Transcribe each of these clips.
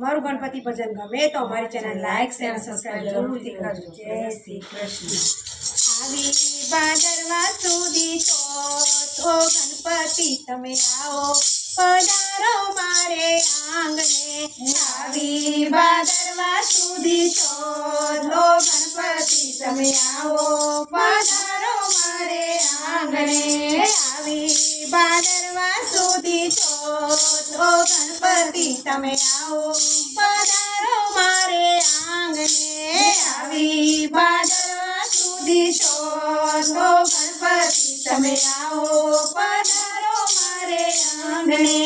અમારું ગણપતિ ભજન ગમે તો અમારી ચેનલ લાઈક શેર અને સબસ્ક્રાઇબ જરૂરથી કરજો. જય શ્રી કૃષ્ણ. આવી ભાદરવા સુધી તો ગણપતિ તમે આવો પધારો મારે આંગણે. આવી ભાદરવા સુધી તો ગણપતિ તમે આવો પધારો મારે આંગણે. આવી ભાદરવા સુધી તો ગણપતિ તમે આવો પધારો મારે આંગણે. આવી ભાદરવા સુધી તો ગણપતિ તમે આવો પધારો મારે આંગણે.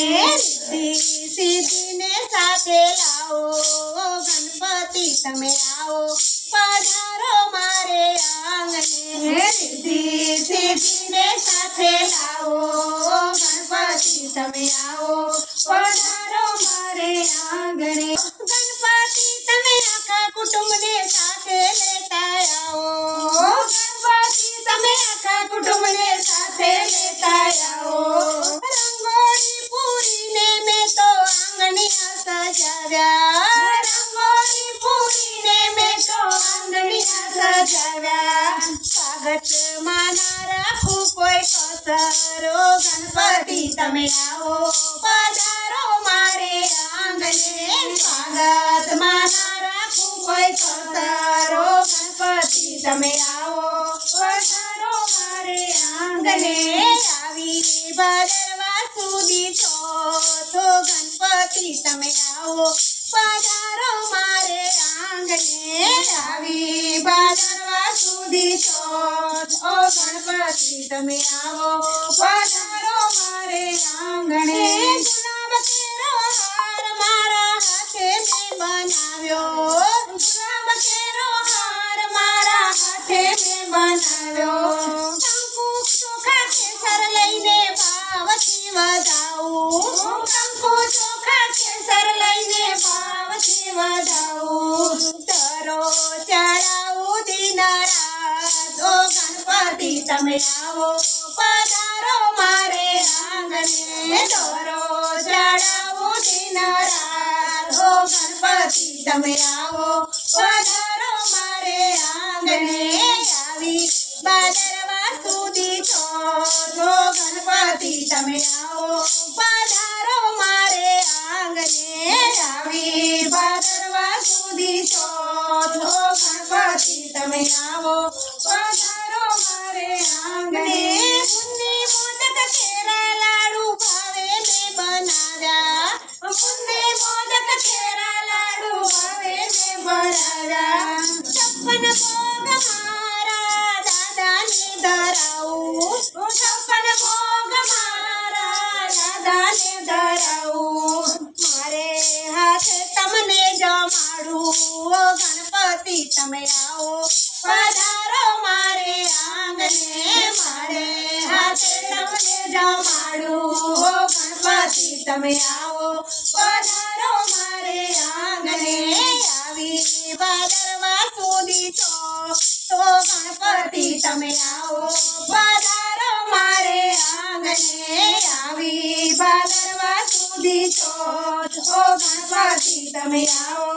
સિદ્ધિને સાથે લાવો ગણપતિ તમે આવો પધારો મારે આંગણે. સિદ્ધિને સાથે લાવો ગણપતિ તમે આવો પધારો મારે આંગણે. ગણપતિ તમે આખા કુટુંબને સાથે લેતા આવો. ગણપતિ તમે આખા કુટુંબને સાથે લેતા આવો. રંગોળી પૂરીને મેં તો આંગણિયા સજાવ્યા. રંગોળી પૂરીને મેં તો આંગણિયા સજાવ્યા. સ્વાગતમાં ના રાખું કોઈ કસરો ગણપતિ તમે આવો પધારો મારે આંગણે. સ્વાગતમાં ના રાખું કોઈ કસરો ગણપતિ તમે આવો પધારો મારે આંગણે. આવી ભાદરવા સુધી તો ગણપતિ તમે આવો પધારો મારે આંગણે. આવી ભાદરવા સુધી તો ગણપતિ તમે આવો પધારો મારે આંગણે. ગુલાબ કેરો હાર મારા હાથે મેં બનાવ્યો. ગુલાબ કેરો હાર મારા હાથે મેં બનાવ્યો. કંકુ ચોખા કેસર લઈને ભાવથી વધાવું. કંકુ ચોખા કેસર લઈને ભાવથી વધાવું. તરો ચડાવું દિન રાત ઓ ગણપતિ તમે આવો પધારો મારે આંગણે. તરો ચડાવું દિન રાત ઓ ગણપતિ તમે આવો પધારો મારે આંગણે. આવી ભાદરવા સુધી તો ગણપતિ તમે આવો પધારો મારે આંગણે. આવી ભાદરવા સુધી તો ગણપતિ તમે આવો પધારો મારે આંગણે. મુન્ની મોદક કેરા લાડુ ભાવે મેં બનાવ્યા. મુન્ની મોદક કેરા લાડુ ભાવે મેં બનાવ્યા. 56 ભોગ મારા દાદાને ધરાવું. 56 ભોગ મારા દાદાને ધરાવું. મારે હાથે તમને જમાડું ઓ ગણપતિ તમે આવો પધારો મારે આંગણે. મારે હાથે તમને જમાડું ઓ ગણપતિ તમે આવો પધારો મારે આંગણે. આવી ભાદરવા સુધી તો ગણપતિ તમે આવો પધારો મારે આંગણે. આવી ભાદરવા સુધી તો ગણપતિ તમે આવો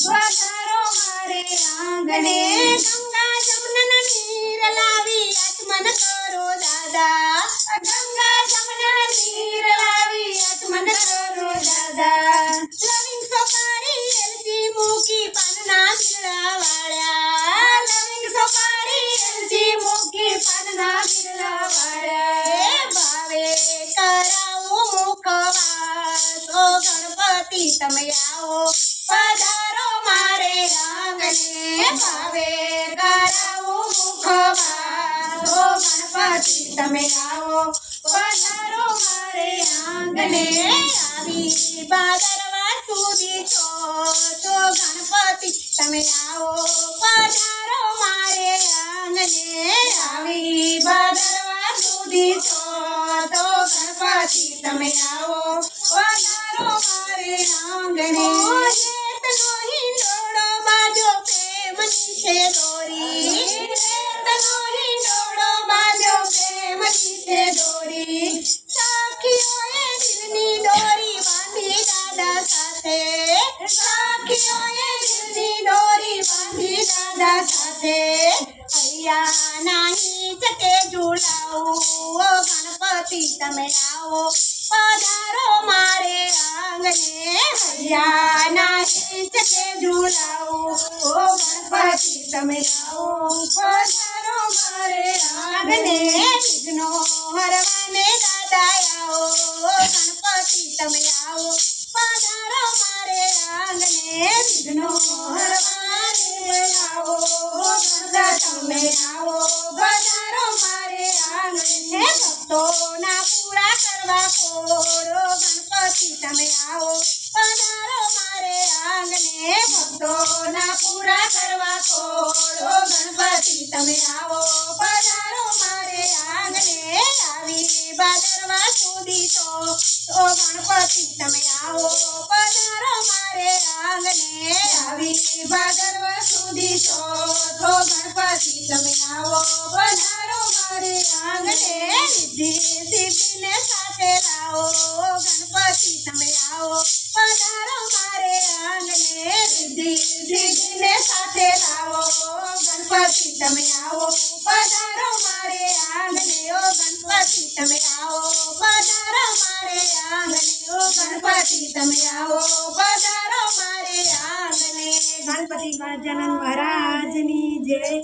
પધારો મારે આંગણે. ગંગા જમના નીર લાવી આચમન કરો દાદા. ગંગા જમના નીર લાવી આચમન કરો દાદા. લવિંગ સોપારી એલચી મૂકી પાનના બિરડા વાળ્યા. લવિંગ સોપારી એલચી મૂકી પાનના બિરડા વાળ્યા. ભાવે કરાવું મુખવાસ ઓ ગણપતિ તમે આવો પધારો મારે આંગણે. ભાવે કરાવું મુખવાસ ઓ ગણપતિ તમે આવો પધારો મારે આંગણે. આવી ભાદરવા સુધી તો ગણપતિ તમે આવો પધારો મારે આંગણે. આવી ભાદરવા સુધી તો ગણપતિ તમે આવો પધારો મારે આંગણે. જેતનો હિંડોળો બાજો પ્રેમની છે દોરી. જેતનો હિંડોળો બાજો પ્રેમની છે દોરી. સખીઓએ દિલની દોરી બાંધી દાદા સાથે. છે અહીંયા નહીં ચકે ઝુલાવો ગણપતિ તમે આવો પધારો મારે આંગણે અહીંયા નહીં ચકે ઝુલાવો ગણપતિ તમે આવો પધારો મારે આંગણે વિઘ્નો હરવાને દાદા આવો ગણપતિ તમે આવો પધારો મારે આંગણે વિઘ્નો હરવાને આવો ગણપતિ તમે આવો પધારો મારે આંગણે ભક્તોના પૂરા કરવા કોળો ગણપતિ તમે આવો પધારો મારે આંગણે ભક્તોના પૂરા કરવા કોળો ગણપતિ તમે આવો પધારો મારે આંગણે આવી ભાદરવા સુધી તો ગણપતિ તમે આવો પધારો મારે આંગણે આવી ભાદરવા સુધી તો ગણપતિ તમે આવો પધારો મારે આંગણે રિદ્ધિ સિદ્ધિને સાથે લાવો ગણપતિ તમે આવો પધારો મારે આંગણે રિદ્ધિ સિદ્ધિને સાથે લાવો ગણપતિ તમે આવો પધારો મારે આંગણે ઓ ગણપતિ તમે આવો પધારો મારે આંગણે ઓ ગણપતિ તમે આવો પધારો મારે આંગણે ગણપતિ ગજાનન મહારાજની જય